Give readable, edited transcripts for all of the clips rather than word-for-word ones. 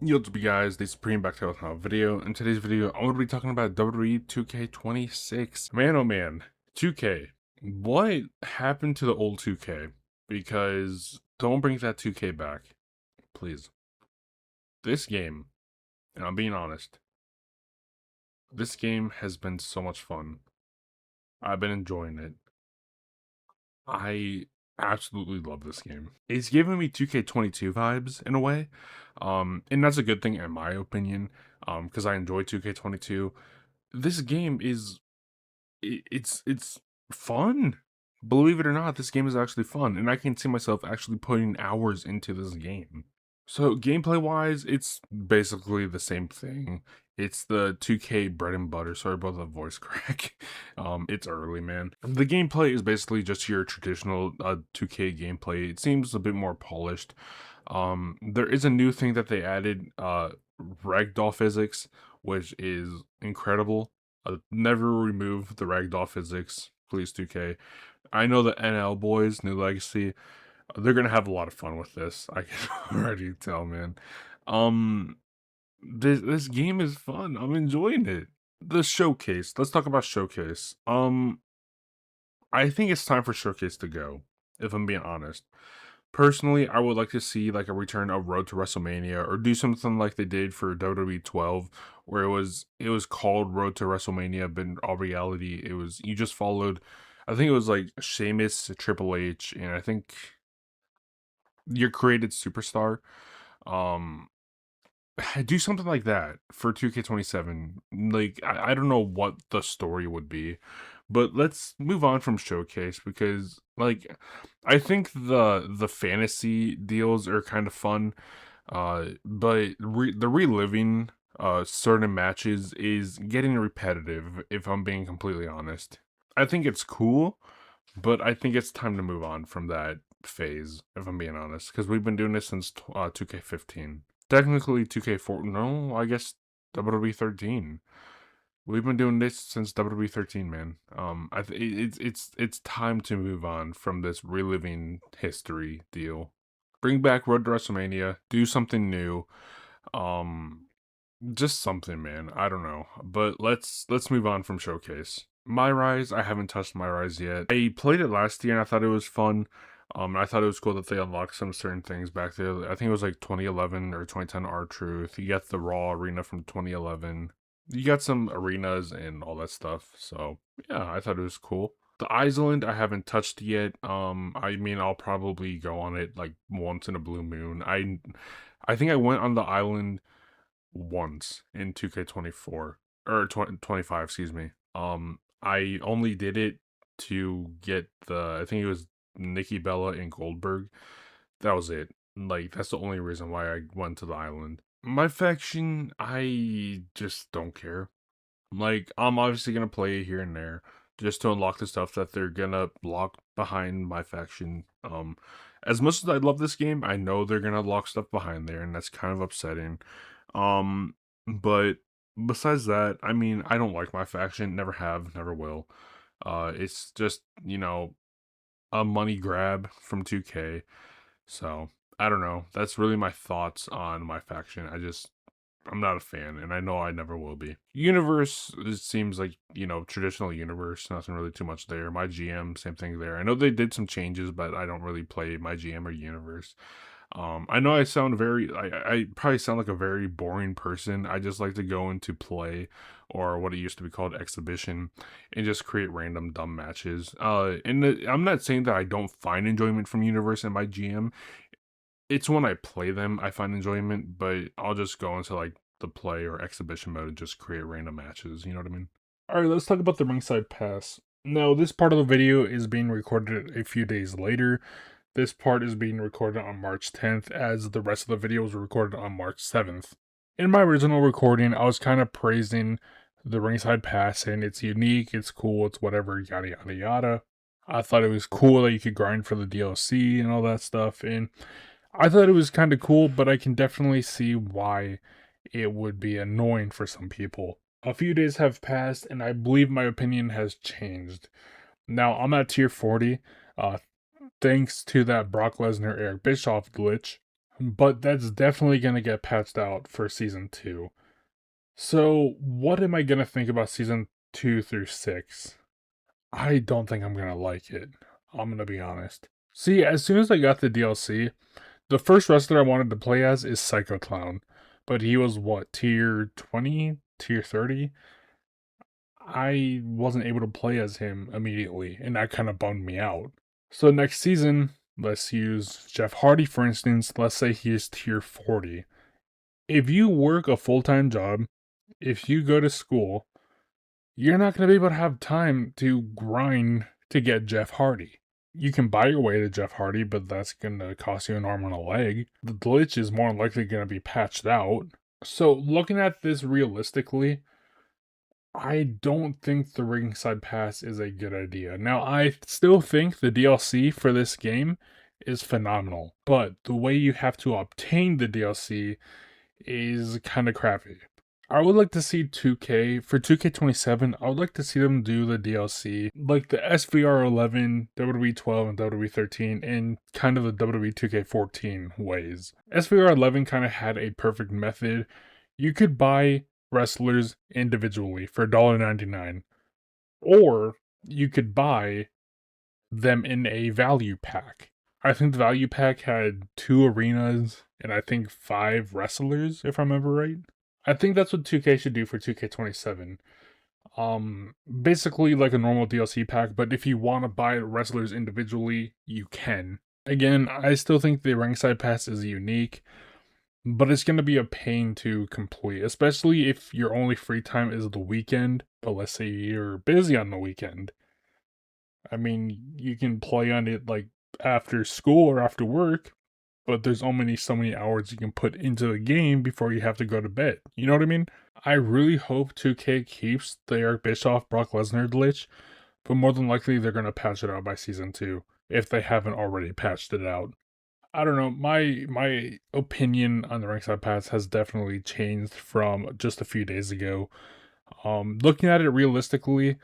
Yo, what's up, you guys? The Supreme back to another video. In today's video, I'm going to be talking about WWE 2K26. Man, oh man, 2K. What happened to the old 2K? Because don't bring that 2K back, please. This game, and I'm being honest, this game has been so much fun. I've been enjoying it. I absolutely love this game. It's giving me 2K22 vibes in a way. And that's a good thing in my opinion. Because I enjoy 2K22. This game is it's fun. Believe it or not, this game is actually fun, and I can see myself actually putting hours into this game. So gameplay wise, it's basically the same thing. It's the 2K bread and butter. Sorry about the voice crack. It's early, man. The gameplay is basically just your traditional 2K gameplay. It seems a bit more polished. There is a new thing that they added, ragdoll physics, which is incredible. Never remove the ragdoll physics, please, 2K. I know the NL boys, New Legacy, they're gonna have a lot of fun with this. I can already tell, man. Um, this game is fun. I'm enjoying it. The showcase. Let's talk about showcase. I think it's time for showcase to go. If I'm being honest. Personally, I would like to see like a return of Road to WrestleMania or do something like they did for WWE 12, where it was called Road to WrestleMania, but in all reality, it was you just followed. I think it was like Sheamus, Triple H, and I think your created superstar. Um, do something like that for 2K27. Like I don't know what the story would be, but let's move on from showcase because like I think the fantasy deals are kind of fun. But the reliving certain matches is getting repetitive, if I'm being completely honest. I think it's cool, but I think it's time to move on from that phase, if I'm being honest, because we've been doing this since 2K15. Technically 2K4, no, I guess WWE 13. We've been doing this since WWE 13, man. It's time to move on from this reliving history deal. Bring back Road to WrestleMania, do something new. Um, just something, man. I don't know, but let's move on from Showcase. My Rise, I haven't touched My Rise yet. I played it last year and I thought it was fun. I thought it was cool that they unlocked some certain things back there. I think it was like 2011 or 2010 R-Truth. You get the Raw arena from 2011. You got some arenas and all that stuff. So yeah, I thought it was cool. The Island I haven't touched yet. I mean I'll probably go on it like once in a blue moon. I think I went on the island once in 2K24 or 25, excuse me. I only did it to get I think it was Nikki Bella and Goldberg. That was it. Like that's the only reason why I went to the island. My faction, I just don't care. Like I'm obviously gonna play here and there just to unlock the stuff that they're gonna lock behind my faction. As much as I love this game, I know they're gonna lock stuff behind there, and that's kind of upsetting. Um, but besides that, I mean, I don't like my faction. Never have, never will. It's just a money grab from 2K. So I don't know. That's really my thoughts on my faction. I'm not a fan, and I know I never will be. Universe, it seems like, traditional universe, nothing really too much there. My GM, same thing there. I know they did some changes, but I don't really play my GM or universe. I know I sound I probably sound like a very boring person. I just like to go into play, or what it used to be called exhibition, and just create random dumb matches. I'm not saying that I don't find enjoyment from universe and my GM. It's when I play them I find enjoyment, but I'll just go into like the play or exhibition mode and just create random matches. You know what I mean? All right, let's talk about the ringside pass. Now, this part of the video is being recorded a few days later. This part is being recorded on March 10th, as the rest of the video was recorded on March 7th. In my original recording, I was kind of praising the ringside pass, and it's unique, it's cool, it's whatever, yada yada yada. I thought it was cool that you could grind for the DLC and all that stuff, and I thought it was kind of cool, but I can definitely see why it would be annoying for some people. A few days have passed, and I believe my opinion has changed. Now, I'm at tier 40, thanks to that Brock Lesnar Eric Bischoff glitch. but that's definitely going to get patched out for season 2. So, what am I going to think about season 2 through 6? I don't think I'm going to like it. I'm going to be honest. See, as soon as I got the DLC, the first wrestler I wanted to play as is Psycho Clown. But he was what, tier 20? Tier 30? I wasn't able to play as him immediately, and that kind of bummed me out. So next season, let's use Jeff Hardy for instance. Let's say he is tier 40. If you work a full-time job, if you go to school, you're not going to be able to have time to grind to get Jeff Hardy. You can buy your way to Jeff Hardy, but that's going to cost you an arm and a leg. The glitch is more likely going to be patched out. So, looking at this realistically, I don't think the ringside pass is a good idea. Now, I still think the DLC for this game is phenomenal, but the way you have to obtain the DLC is kind of crappy. I would like to see 2K, for 2K27, I would like to see them do the DLC like the SVR 11, WWE 12, and WWE 13 in kind of the WWE 2K14 ways. SVR 11 kind of had a perfect method. You could buy wrestlers individually for $1.99, or you could buy them in a value pack. I think the value pack had 2 arenas and I think 5 wrestlers, if I remember right. I think that's what 2K should do for 2K27. Basically like a normal DLC pack, but if you want to buy wrestlers individually, you can. Again, I still think the ringside pass is unique, but it's going to be a pain to complete, especially if your only free time is the weekend, but let's say you're busy on the weekend. I mean, you can play on it like after school or after work, but there's only so many hours you can put into the game before you have to go to bed. You know what I mean? I really hope 2K keeps the Eric Bischoff Brock Lesnar glitch, but more than likely they're gonna patch it out by season 2 if they haven't already patched it out. I don't know. My opinion on the ringside pass has definitely changed from just a few days ago. Looking at it realistically,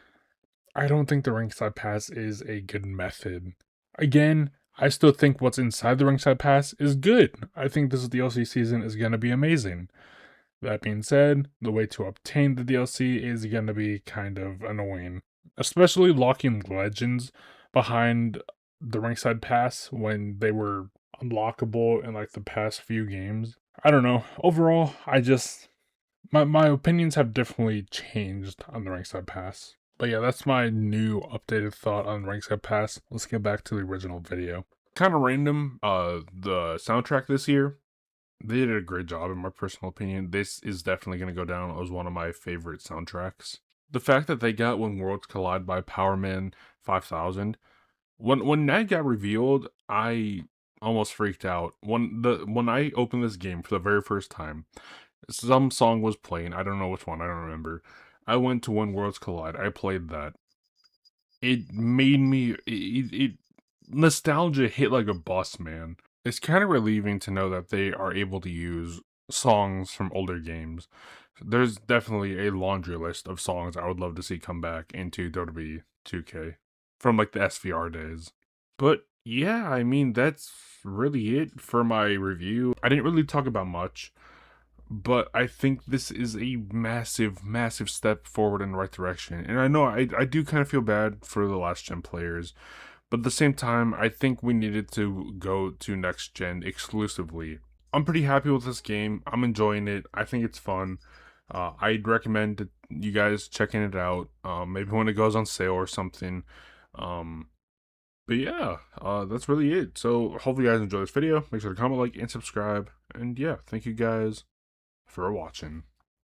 I don't think the ringside pass is a good method. Again, I still think what's inside the ringside pass is good. I think this DLC season is going to be amazing. That being said, the way to obtain the DLC is going to be kind of annoying, especially locking legends behind the ringside pass when they were unlockable in like the past few games. I don't know. Overall, my opinions have definitely changed on the ringside pass. But yeah, that's my new updated thought on ringside pass. Let's get back to the original video. Kind of random. The soundtrack this year, they did a great job in my personal opinion. This is definitely going to go down as one of my favorite soundtracks. The fact that they got When Worlds Collide by Powerman 5000. When that got revealed, I almost freaked out. When I opened this game for the very first time, some song was playing. I don't know which one. I don't remember. I went to When Worlds Collide. I played that. It made me. It nostalgia hit like a bus, man. It's kind of relieving to know that they are able to use songs from older games. There's definitely a laundry list of songs I would love to see come back into WWE 2K from like the SVR days. But yeah, I mean, that's really it for my review. I didn't really talk about much, but I think this is a massive, massive step forward in the right direction. And I know I do kind of feel bad for the last gen players, but at the same time, I think we needed to go to next gen exclusively. I'm pretty happy with this game. I'm enjoying it. I think it's fun. I'd recommend you guys checking it out. Maybe when it goes on sale or something. But yeah, that's really it. So hopefully you guys enjoy this video. Make sure to comment, like, and subscribe. And yeah, thank you guys for watching.